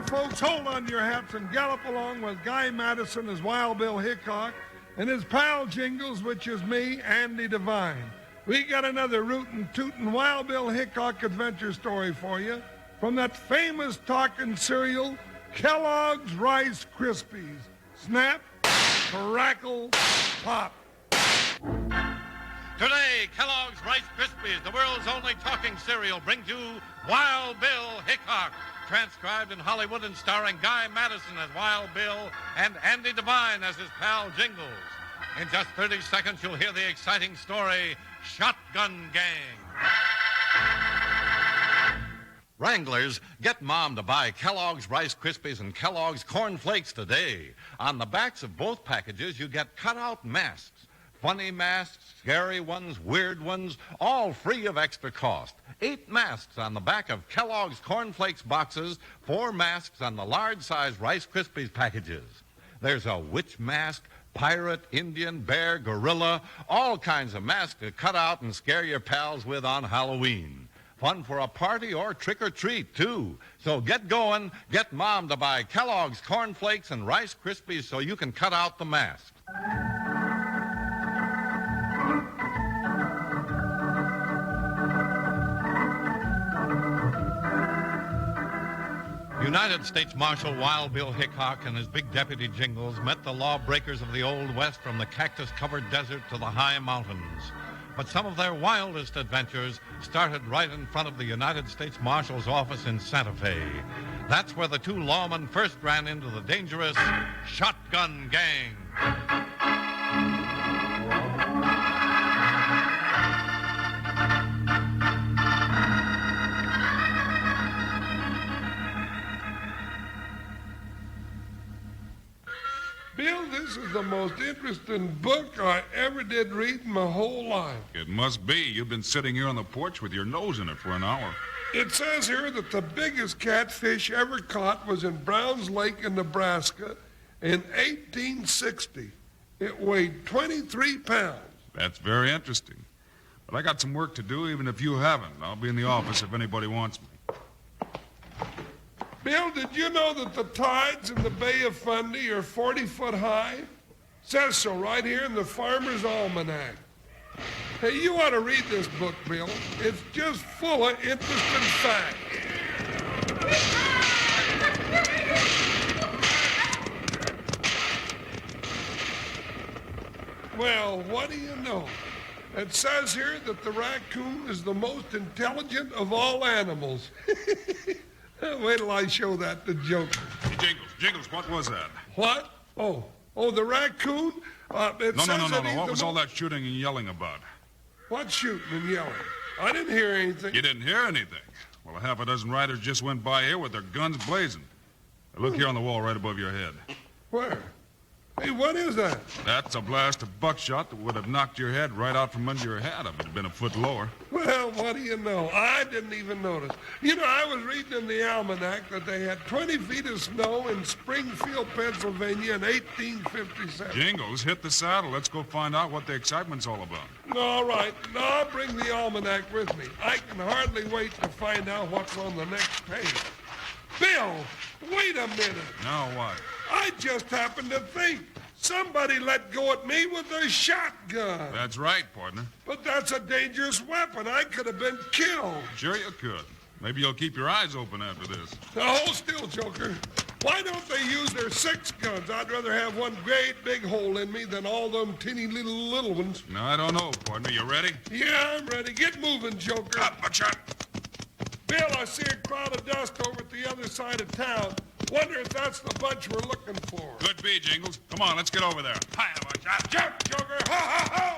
Folks, hold on to your hats and gallop along with Guy Madison as Wild Bill Hickok and his pal Jingles, which is me, Andy Devine. We got another rootin' tootin' Wild Bill Hickok adventure story for you from that famous talking cereal, Kellogg's Rice Krispies. Snap, crackle, pop. Today, Kellogg's Rice Krispies, the world's only talking cereal, brings you Wild Bill Hickok, transcribed in Hollywood and starring Guy Madison as Wild Bill and Andy Devine as his pal Jingles. In just 30 seconds, you'll hear the exciting story, Shotgun Gang. Wranglers, get Mom to buy Kellogg's Rice Krispies and Kellogg's Corn Flakes today. On the backs of both packages, you get cut-out masks. Funny masks, scary ones, weird ones, all free of extra cost. 8 masks on the back of Kellogg's Corn Flakes boxes, 4 masks on the large-size Rice Krispies packages. There's a witch mask, pirate, Indian, bear, gorilla, all kinds of masks to cut out and scare your pals with on Halloween. Fun for a party or trick-or-treat, too. So get going, get Mom to buy Kellogg's Corn Flakes and Rice Krispies so you can cut out the masks. United States Marshal Wild Bill Hickok and his big deputy Jingles met the lawbreakers of the Old West from the cactus-covered desert to the high mountains. But some of their wildest adventures started right in front of the United States Marshal's office in Santa Fe. That's where the two lawmen first ran into the dangerous Shotgun Gang. Bill, this is the most interesting book I ever did read in my whole life. It must be. You've been sitting here on the porch with your nose in it for an hour. It says here that the biggest catfish ever caught was in Browns Lake in Nebraska in 1860. It weighed 23 pounds. That's very interesting. But I got some work to do, even if you haven't. I'll be in the office if anybody wants me. Bill, did you know that the tides in the Bay of Fundy are 40 foot high? Says so right here in the Farmer's Almanac. Hey, you ought to read this book, Bill. It's just full of interesting facts. Well, what do you know? It says here that the raccoon is the most intelligent of all animals. Wait till I show that to Joker. Hey, Jingles, what was that? What? Oh, the raccoon? No. What was all that shooting and yelling about? What shooting and yelling? I didn't hear anything. You didn't hear anything? Well, a half a dozen riders just went by here with their guns blazing. Now, look here on the wall right above your head. Where? Hey, what is that? That's a blast of buckshot that would have knocked your head right out from under your hat if it had been a foot lower. Well, what do you know? I didn't even notice. You know, I was reading in the almanac that they had 20 feet of snow in Springfield, Pennsylvania in 1857. Jingles, hit the saddle. Let's go find out what the excitement's all about. All right. Now, I'll bring the almanac with me. I can hardly wait to find out what's on the next page. Bill, wait a minute. Now what? I just happened to think. Somebody let go at me with a shotgun. That's right, partner. But that's a dangerous weapon. I could have been killed. Sure you could. Maybe you'll keep your eyes open after this. Now, hold still, Joker. Why don't they use their 6 guns? I'd rather have one great big hole in me than all them teeny little ones. No, I don't know, partner. You ready? Yeah, I'm ready. Get moving, Joker. Up, buckshot. Bill, I see a cloud of dust over at the other side of town. Wonder if that's the bunch we're looking for. Could be, Jingles. Come on, let's get over there. Hi, buckshot. Jump, Joker. Ho, ho, ho!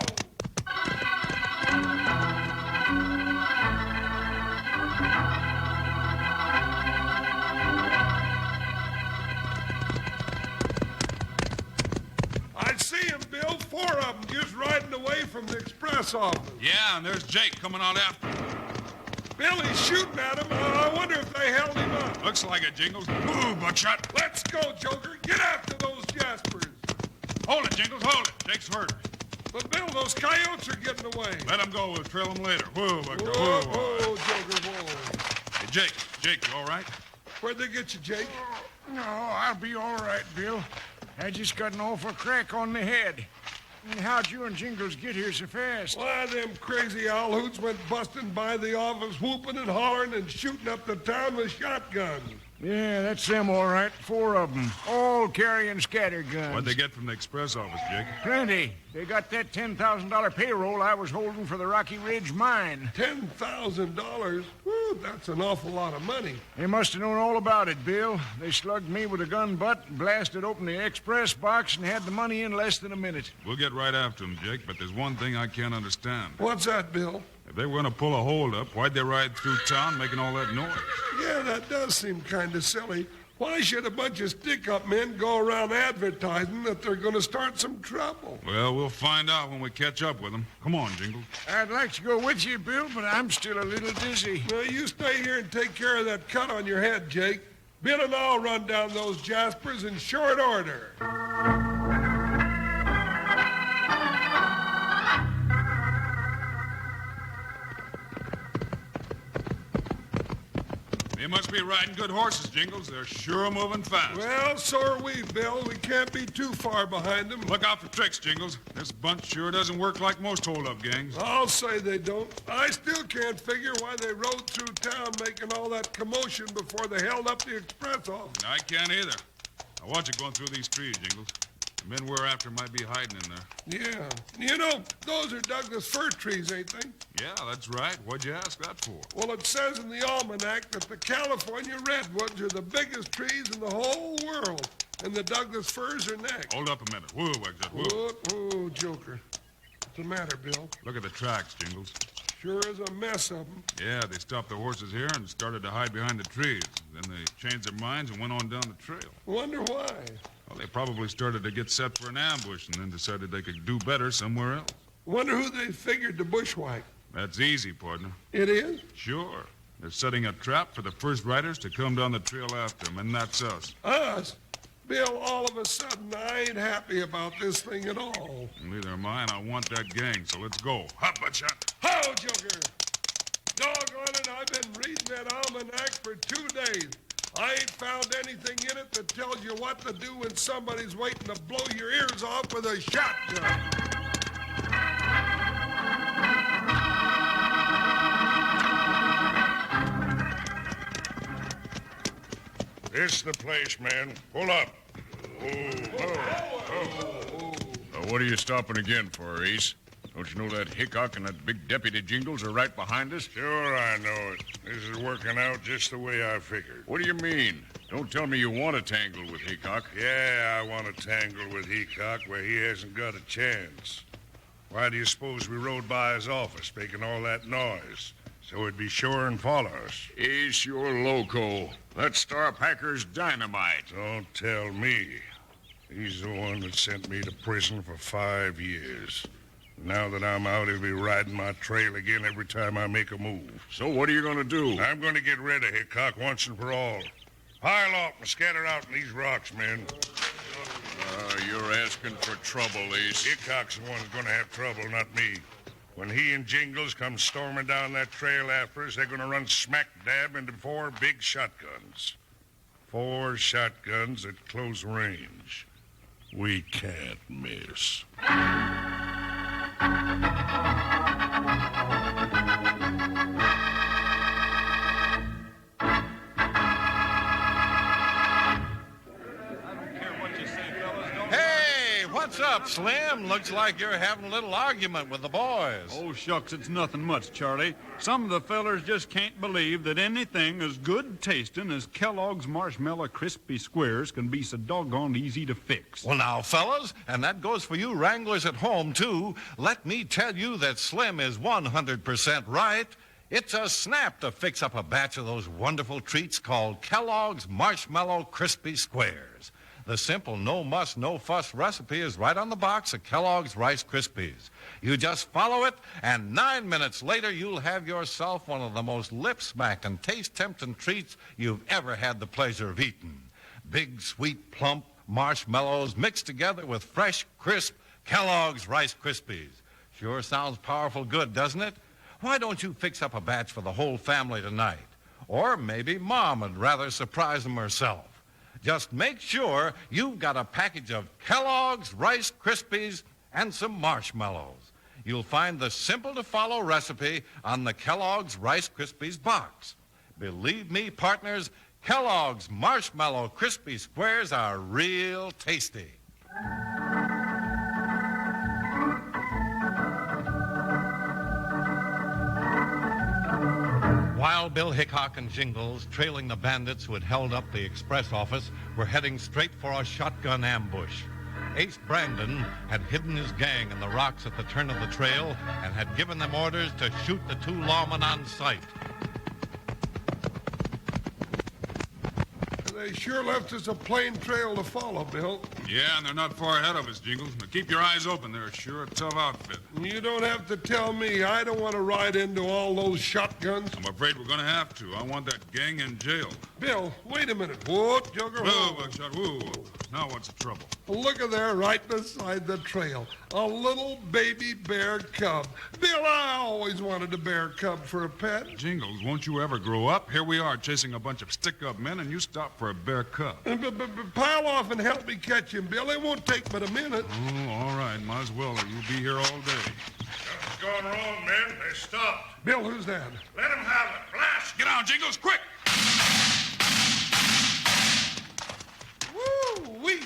I see him, Bill. 4 of them just riding away from the express office. Yeah, and there's Jake coming out after him. Billy's shooting at him. I wonder if they held him up. Looks like it, Jingles. Move, buckshot. Let's go, Joker. Get after those Jaspers. Hold it, Jingles, hold it. Jake's hurt. But, Bill, those coyotes are getting away. Let them go. We'll trail them later. Whoa, Bucko. Whoa, Whoa. Joker, whoa. Hey, Jake, you all right? Where'd they get you, Jake? No, I'll be all right, Bill. I just got an awful crack on the head. How'd you and Jingles get here so fast? Why, them crazy owl hoots went busting by the office, whooping and hollering and shooting up the town with shotguns. Yeah, that's them, all right. 4 of them, all carrying scatter guns. What'd they get from the express office, Jake? Plenty. They got that $10,000 payroll I was holding for the Rocky Ridge mine. $10,000? Whew, that's an awful lot of money. They must have known all about it, Bill. They slugged me with a gun butt, blasted open the express box, and had the money in less than a minute. We'll get right after them, Jake, but there's one thing I can't understand. What's that, Bill? If they were going to pull a hold-up, why'd they ride through town making all that noise? Yeah, that does seem kind of silly. Why should a bunch of stick-up men go around advertising that they're going to start some trouble? Well, we'll find out when we catch up with them. Come on, Jingles. I'd like to go with you, Bill, but I'm still a little dizzy. Now, you stay here and take care of that cut on your head, Jake. Bill and I'll run down those Jaspers in short order. You must be riding good horses, Jingles. They're sure moving fast. Well, so are we, Bill. We can't be too far behind them. Look out for tricks, Jingles. This bunch sure doesn't work like most hold-up gangs. I'll say they don't. I still can't figure why they rode through town making all that commotion before they held up the express office. I can't either. Now watch it going through these trees, Jingles. The men we're after might be hiding in there. Yeah. You know, those are Douglas fir trees, ain't they? Yeah, that's right. What'd you ask that for? Well, it says in the almanac that the California redwoods are the biggest trees in the whole world, and the Douglas firs are next. Hold up a minute. Whoa, Exit. Whoa. Whoa, Joker. What's the matter, Bill? Look at the tracks, Jingles. Sure is a mess of them. Yeah, they stopped the horses here and started to hide behind the trees. Then they changed their minds and went on down the trail. Wonder why. Well, they probably started to get set for an ambush and then decided they could do better somewhere else. Wonder who they figured to bushwhack. That's easy, partner. It is? Sure. They're setting a trap for the first riders to come down the trail after them, and that's us. Us? Bill, all of a sudden, I ain't happy about this thing at all. Neither am I, and I want that gang, so let's go. Hop, buttshot. Ho, Joker! Doggone it, I've been reading that almanac for 2 days. I ain't found anything in it that tells you what to do when somebody's waiting to blow your ears off with a shotgun. This is the place, man. Pull up. What are you stopping again for, Ace? Don't you know that Hickok and that big deputy Jingles are right behind us? Sure, I know it. This is working out just the way I figured. What do you mean? Don't tell me you want to tangle with Hickok. Yeah, I want to tangle with Hickok where he hasn't got a chance. Why do you suppose we rode by his office making all that noise? So he'd be sure and follow us. Ace, you're loco. That Star Packer's dynamite. Don't tell me. He's the one that sent me to prison for 5 years. Now that I'm out, he'll be riding my trail again every time I make a move. So what are you going to do? I'm going to get rid of Hickok once and for all. Pile up and scatter out in these rocks, men. You're asking for trouble, Ace. Hickok's the one who's going to have trouble, not me. When he and Jingles come storming down that trail after us, they're going to run smack dab into 4 big shotguns. 4 shotguns at close range. We can't miss. Hey, what's up, Slim? Looks like you're having a little argument with the boys. Oh, shucks, it's nothing much, Charlie. Some of the fellers just can't believe that anything as good tasting as Kellogg's Marshmallow Crispy Squares can be so doggone easy to fix. Well, now, fellas, and that goes for you wranglers at home, too, let me tell you that Slim is 100% right. It's a snap to fix up a batch of those wonderful treats called Kellogg's Marshmallow Crispy Squares. The simple no-muss, no-fuss recipe is right on the box of Kellogg's Rice Krispies. You just follow it, and 9 minutes later, you'll have yourself one of the most lip-smacking, taste-tempting treats you've ever had the pleasure of eating. Big, sweet, plump marshmallows mixed together with fresh, crisp, Kellogg's Rice Krispies. Sure sounds powerful good, doesn't it? Why don't you fix up a batch for the whole family tonight? Or maybe Mom would rather surprise them herself. Just make sure you've got a package of Kellogg's Rice Krispies and some marshmallows. You'll find the simple-to-follow recipe on the Kellogg's Rice Krispies box. Believe me, partners, Kellogg's Marshmallow Crispy Squares are real tasty. Wild Bill Hickok and Jingles, trailing the bandits who had held up the express office, were heading straight for a shotgun ambush. Ace Brandon had hidden his gang in the rocks at the turn of the trail and had given them orders to shoot the two lawmen on sight. They sure left us a plain trail to follow, Bill. Yeah, and they're not far ahead of us, Jingles. Now keep your eyes open. They're sure a tough outfit. You don't have to tell me. I don't want to ride into all those shotguns. I'm afraid we're going to have to. I want that gang in jail. Bill, wait a minute. Whoa, Joker. Whoa, Buckshot, whoa. Now what's the trouble? Look at there, right beside the trail. A little baby bear cub. Bill, I always wanted a bear cub for a pet. Jingles, won't you ever grow up? Here we are chasing a bunch of stick-up men, and you stop for a bear cub. Pile off and help me catch him, Bill. It won't take but a minute. Oh, all right. Might as well, or you'll be here all day. What's gone wrong, men? They stopped. Bill, who's that? Let them have it. Blast! Get down, Jingles, quick! Woo-wee!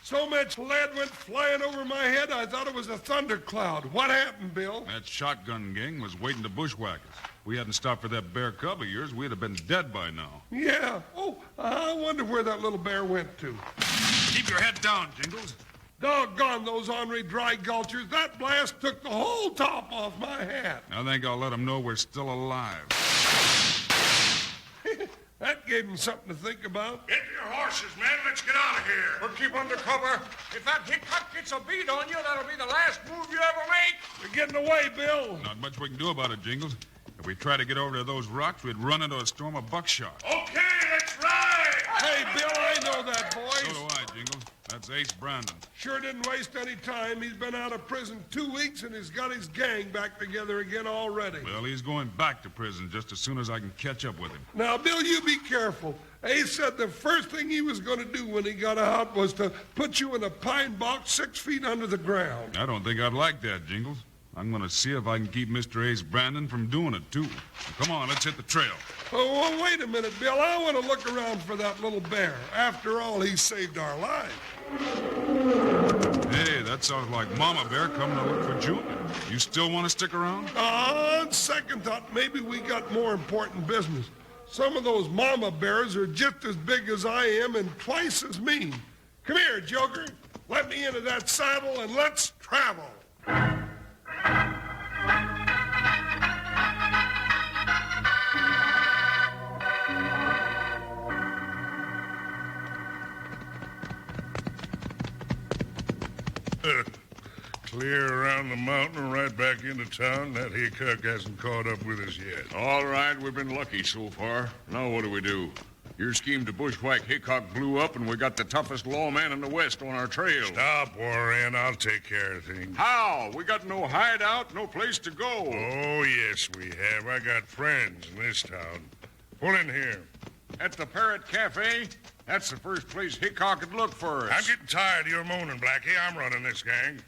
So much lead went flying over my head, I thought it was a thundercloud. What happened, Bill? That shotgun gang was waiting to bushwhack us. If we hadn't stopped for that bear cub of yours, we'd have been dead by now. Yeah. Oh, I wonder where that little bear went to. Keep your head down, Jingles. Doggone those ornery dry gulchers. That blast took the whole top off my hat. I think I'll let them know we're still alive. That gave them something to think about. Get your horses, men. Let's get out of here. We'll keep under cover. If that Hickok gets a beat on you, that'll be the last move you ever make. You're getting away, Bill. Not much we can do about it, Jingles. If we try to get over to those rocks, we'd run into a storm of buckshot. Okay, let's ride. Hey, Bill, I know that, boys. So do I, Jingles. That's Ace Brandon. Sure didn't waste any time. He's been out of prison 2 weeks, and he's got his gang back together again already. Well, he's going back to prison just as soon as I can catch up with him. Now, Bill, you be careful. Ace said the first thing he was going to do when he got out was to put you in a pine box 6 feet under the ground. I don't think I'd like that, Jingles. I'm going to see if I can keep Mr. Ace Brandon from doing it, too. Come on, let's hit the trail. Oh, well, wait a minute, Bill. I want to look around for that little bear. After all, he saved our lives. Hey, that sounds like Mama Bear coming to look for Junior. You still want to stick around? On second thought, maybe we got more important business. Some of those mama bears are just as big as I am and twice as mean. Come here, Joker. Let me into that saddle and let's travel. Clear around the mountain and right back into town. That Hickok hasn't caught up with us yet. All right, we've been lucky so far. Now what do? Your scheme to bushwhack Hickok blew up, and we got the toughest lawman in the West on our trail. Stop worrying. I'll take care of things. How? We got no hideout, no place to go. Oh, yes, we have. I got friends in this town. Pull in here. At the Parrot Cafe? That's the first place Hickok could look for us. I'm getting tired of your moaning, Blackie. I'm running this gang.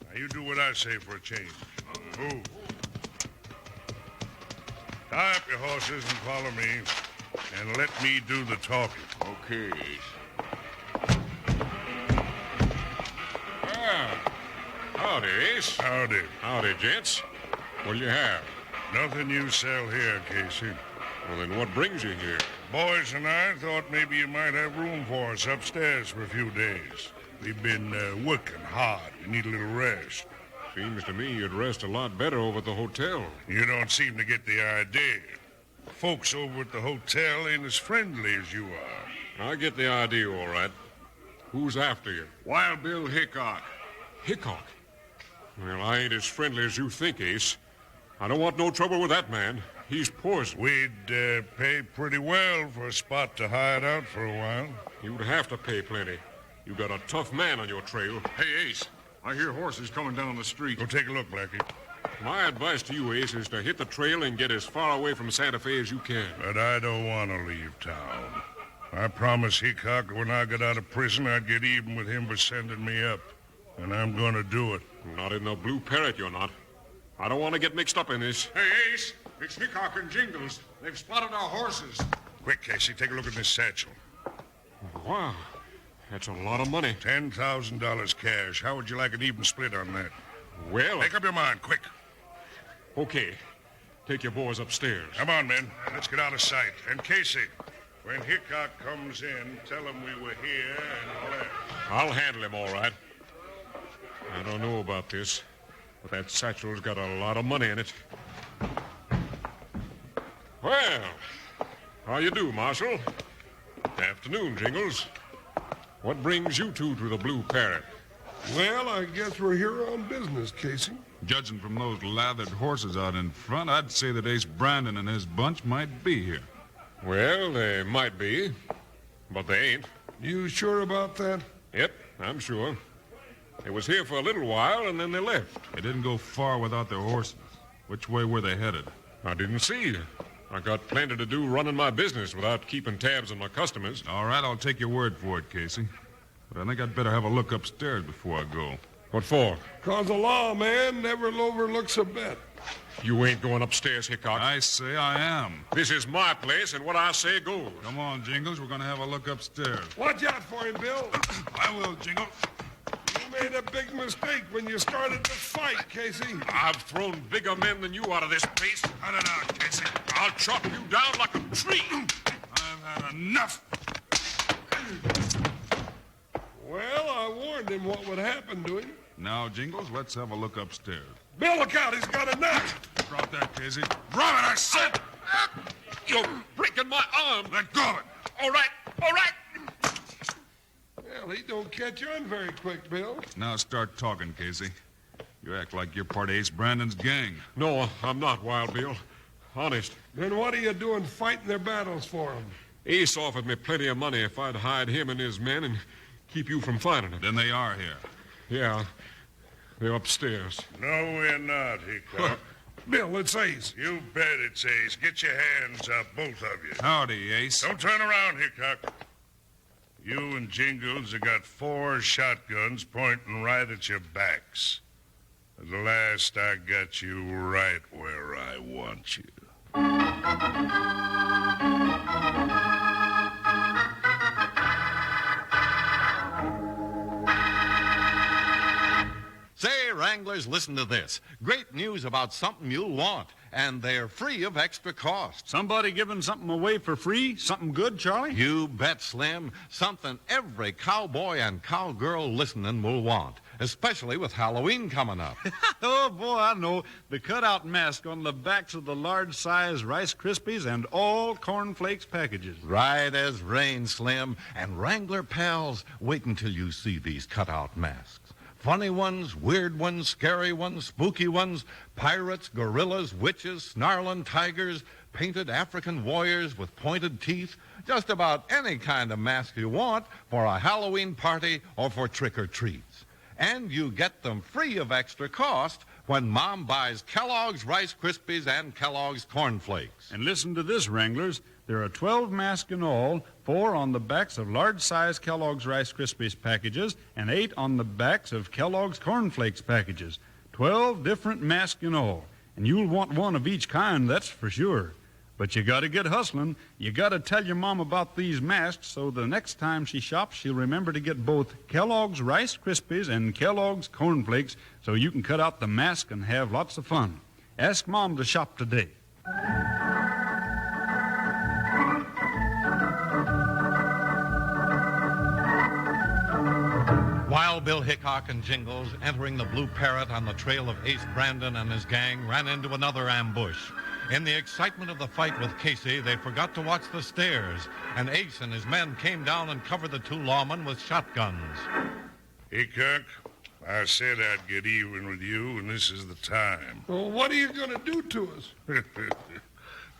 Now, you do what I say for a change. Move. Tie up your horses and follow me, and let me do the talking. Okay. Howdy, Ace. Howdy. Howdy, gents. What'll you have? Nothing you sell here, Casey. Well, then what brings you here? Boys and I thought maybe you might have room for us upstairs for a few days. We've been working hard. We need a little rest. Seems to me you'd rest a lot better over at the hotel. You don't seem to get the idea. Folks over at the hotel ain't as friendly as you are. I get the idea, all right. Who's after you? Wild Bill Hickok. Hickok? Well, I ain't as friendly as you think, Ace. I don't want no trouble with that man. He's poison. We'd pay pretty well for a spot to hide out for a while. You'd have to pay plenty. You got a tough man on your trail. Hey, Ace, I hear horses coming down the street. Go take a look, Blackie. My advice to you, Ace, is to hit the trail and get as far away from Santa Fe as you can. But I don't want to leave town. I promised Hickok when I got out of prison I'd get even with him for sending me up. And I'm going to do it. Not in the Blue Parrot, you're not. I don't want to get mixed up in this. Hey, Ace, it's Hickok and Jingles. They've spotted our horses. Quick, Casey, take a look at this satchel. Wow. That's a lot of money. $10,000 cash. How would you like an even split on that? Well, Make up your mind, quick. okay. Take your boys upstairs. Come on, men. Let's get out of sight. And Casey, when Hickok comes in, tell him we were here and left. I'll handle him all right. I don't know about this, but that satchel's got a lot of money in it. Well, how you do, Marshal? Afternoon, Jingles. What brings you two to the Blue Parrot? Well, I guess we're here on business, Casey. Judging from those lathered horses out in front, I'd say that Ace Brandon and his bunch might be here. Well, they might be, but they ain't. You sure about that? Yep, I'm sure. They was here for a little while, and then they left. They didn't go far without their horses. Which way were they headed? I didn't see. I got plenty to do running my business without keeping tabs on my customers. All right, I'll take your word for it, Casey. But I think I'd better have a look upstairs before I go. What for? 'Cause the law, man, never overlooks a bet. You ain't going upstairs, Hickok. I say I am. This is my place, and what I say goes. Come on, Jingles. We're going to have a look upstairs. Watch out for him, Bill. I will, Jingle. You made a big mistake when you started this fight, Casey. I've thrown bigger men than you out of this place. Cut it out, Casey. I'll chop you down like a tree. I've had enough. Well, I warned him what would happen to him. Now, Jingles, let's have a look upstairs. Bill, look out. He's got a knife. Drop that, Casey. Drop it, I said. You're breaking my arm. Let go of it. All right. Well, he don't catch on very quick, Bill. Now start talking, Casey. You act like you're part of Ace Brandon's gang. No, I'm not, Wild Bill. Honest. Then what are you doing fighting their battles for him? Ace offered me plenty of money if I'd hide him and his men and keep you from finding him. Then they are here. Yeah, they're upstairs. No, we're not, Hickok. Bill, it's Ace. You bet it's Ace. Get your hands up, both of you. Howdy, Ace. Don't turn around, Hickok. You and Jingles have got 4 shotguns pointing right at your backs. At last, I got you right where I want you. Say, Wranglers, listen to this. Great news about something you'll want, and they're free of extra cost. Somebody giving something away for free? Something good, Charlie? You bet, Slim. Something every cowboy and cowgirl listening will want, especially with Halloween coming up. Oh, boy, I know. The cutout mask on the backs of the large-size Rice Krispies and all cornflakes packages. Right as rain, Slim. And Wrangler pals, wait until you see these cutout masks. Funny ones, weird ones, scary ones, spooky ones, pirates, gorillas, witches, snarling tigers, painted African warriors with pointed teeth, just about any kind of mask you want for a Halloween party or for trick-or-treats. And you get them free of extra cost when Mom buys Kellogg's Rice Krispies and Kellogg's Corn Flakes. And listen to this, Wranglers. There are 12 masks in all, 4 on the backs of large-size Kellogg's Rice Krispies packages and 8 on the backs of Kellogg's Corn Flakes packages. 12 different masks in all. And you'll want one of each kind, that's for sure. But you got to get hustling. You got to tell your mom about these masks so the next time she shops, she'll remember to get both Kellogg's Rice Krispies and Kellogg's Corn Flakes so you can cut out the mask and have lots of fun. Ask Mom to shop today. Wild Bill Hickok and Jingles, entering the Blue Parrot on the trail of Ace Brandon and his gang, ran into another ambush. In the excitement of the fight with Casey, they forgot to watch the stairs, and Ace and his men came down and covered the 2 lawmen with shotguns. Hickok, I said I'd get even with you, and this is the time. Well, what are you going to do to us?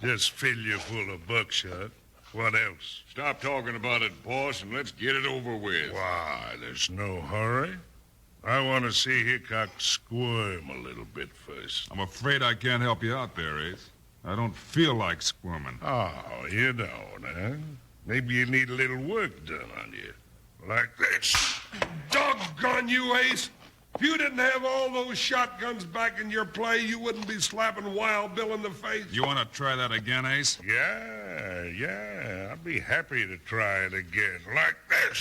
Just fill you full of buckshot. What else? Stop talking about it, boss, and let's get it over with. Why, there's no hurry. I want to see Hickok squirm a little bit first. I'm afraid I can't help you out there, Ace. I don't feel like squirming. Oh, you don't, huh? Maybe you need a little work done on you. Like this. Doggone you, Ace. If you didn't have all those shotguns back in your play, you wouldn't be slapping Wild Bill in the face. You want to try that again, Ace? Yeah. I'd be happy to try it again. Like this.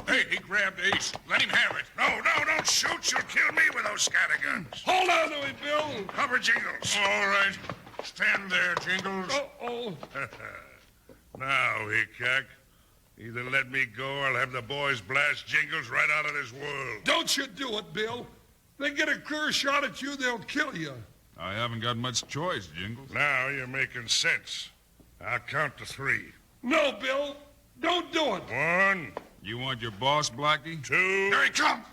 Hey, he grabbed Ace. Let him have it. No, don't shoot. You'll kill me with those scatterguns. Hold on to him, Bill. Cover Jingles. All right. Stand there, Jingles. Uh-oh. Now, Hickok, either let me go or I'll have the boys blast Jingles right out of this world. Don't you do it, Bill. They get a clear shot at you, they'll kill you. I haven't got much choice, Jingles. Now you're making sense. I'll count to 3. No, Bill. Don't do it. 1, You want your boss, Blackie? 2. Here he comes.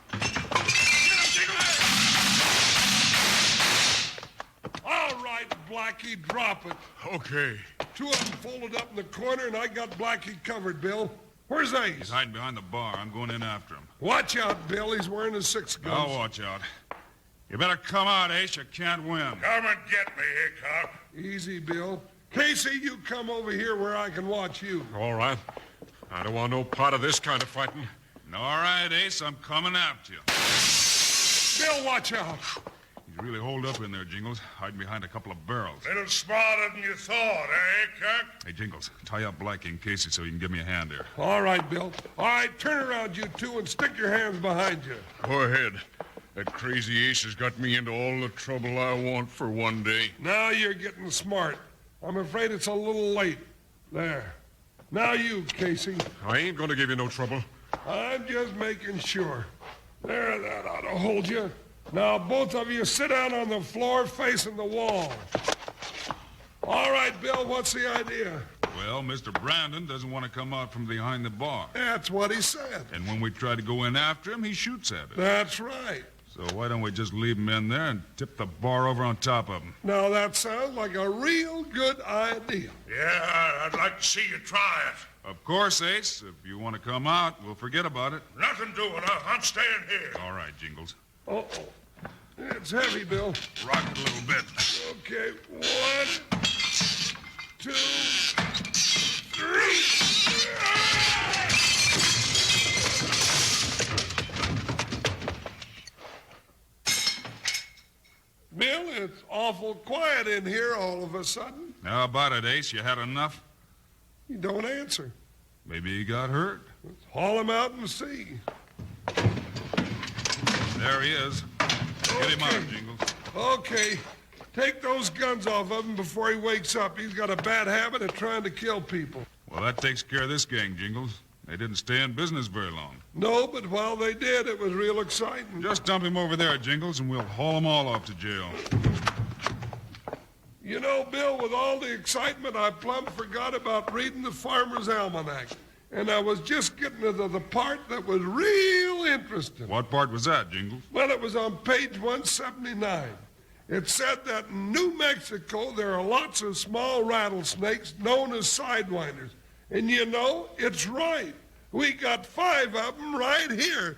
All right, Blackie, drop it. Okay. 2 of them folded up in the corner, and I got Blackie covered, Bill. Where's Ace? He's hiding behind the bar. I'm going in after him. Watch out, Bill. He's wearing a 6 gun. I'll watch out. You better come out, Ace. You can't win. Come and get me, Hickok. Easy, Bill. Casey, you come over here where I can watch you. All right. I don't want no part of this kind of fighting. All right, Ace. I'm coming after you. Bill, watch out. He's really holed up in there, Jingles, hiding behind a couple of barrels. Little smarter than you thought, Hickok? Hey, Jingles, tie up Blackie and Casey so you can give me a hand there. All right, Bill. All right, turn around, you two, and stick your hands behind you. Go ahead. That crazy Ace has got me into all the trouble I want for one day. Now you're getting smart. I'm afraid it's a little late. There. Now you, Casey. I ain't gonna give you no trouble. I'm just making sure. There, that ought to hold you. Now, both of you sit down on the floor facing the wall. All right, Bill, what's the idea? Well, Mr. Brandon doesn't want to come out from behind the bar. That's what he said. And when we try to go in after him, he shoots at us. That's right. So why don't we just leave him in there and tip the bar over on top of him? Now, that sounds like a real good idea. Yeah, I'd like to see you try it. Of course, Ace. If you want to come out, we'll forget about it. Nothing doing. I'm staying here. All right, Jingles. Uh-oh. It's heavy, Bill. Rock it a little bit. Okay, 1, 2, 3. Bill, it's awful quiet in here all of a sudden. How about it, Ace? You had enough? You don't answer. Maybe he got hurt. Let's haul him out and see. There he is. Get him out, Jingles. Okay. Take those guns off of him before he wakes up. He's got a bad habit of trying to kill people. Well, that takes care of this gang, Jingles. They didn't stay in business very long. No, but while they did, it was real exciting. Just dump him over there, Jingles, and we'll haul them all off to jail. You know, Bill, with all the excitement, I plumb forgot about reading the Farmer's Almanac. And I was just getting to the part that was real interesting. What part was that, Jingles? Well, it was on page 179. It said that in New Mexico there are lots of small rattlesnakes known as sidewinders. And you know, it's right. We got 5 of them right here.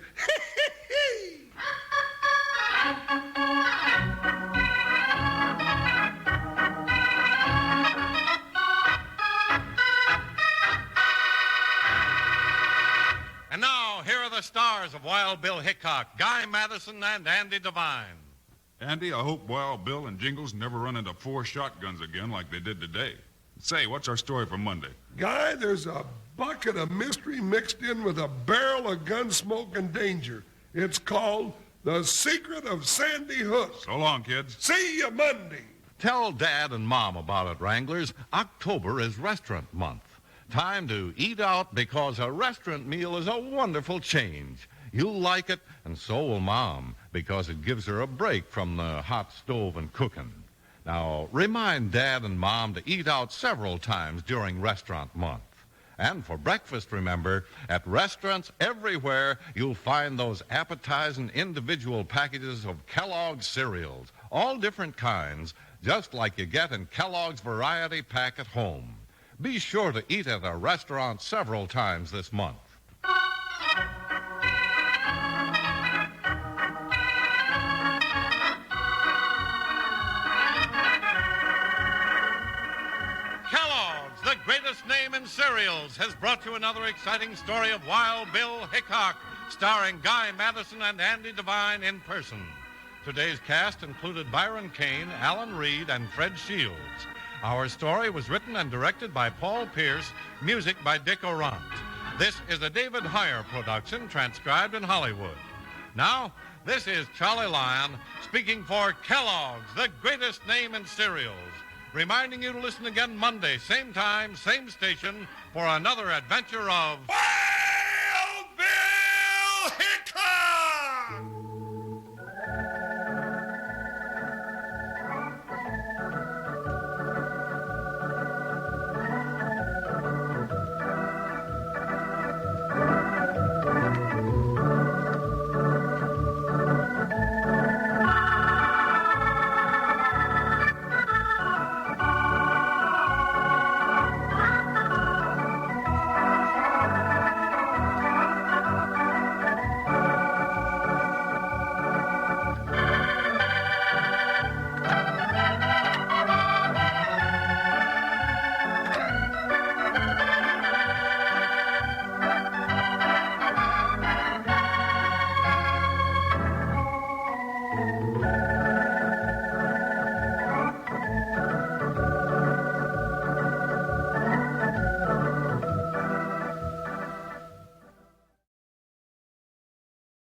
And now, here are the stars of Wild Bill Hickok, Guy Madison, and Andy Devine. Andy, I hope Wild Bill and Jingles never run into 4 shotguns again like they did today. Say, what's our story for Monday? Guy, there's a bucket of mystery mixed in with a barrel of gun smoke and danger. It's called The Secret of Sandy Hook. So long, kids. See you Monday. Tell Dad and Mom about it, Wranglers. October is restaurant month. Time to eat out because a restaurant meal is a wonderful change. You'll like it, and so will Mom, because it gives her a break from the hot stove and cooking. Now, remind Dad and Mom to eat out several times during restaurant month. And for breakfast, remember, at restaurants everywhere, you'll find those appetizing individual packages of Kellogg's cereals, all different kinds, just like you get in Kellogg's Variety Pack at home. Be sure to eat at a restaurant several times this month. greatest name in cereals, has brought you another exciting story of Wild Bill Hickok, starring Guy Madison and Andy Devine in person. Today's cast included Byron Kane, Alan Reed, and Fred Shields. Our story was written and directed by Paul Pierce, music by Dick Orant. This is a David Heyer production, transcribed in Hollywood. Now, this is Charlie Lyon speaking for Kellogg's, the greatest name in cereals, reminding you to listen again Monday, same time, same station, for another adventure of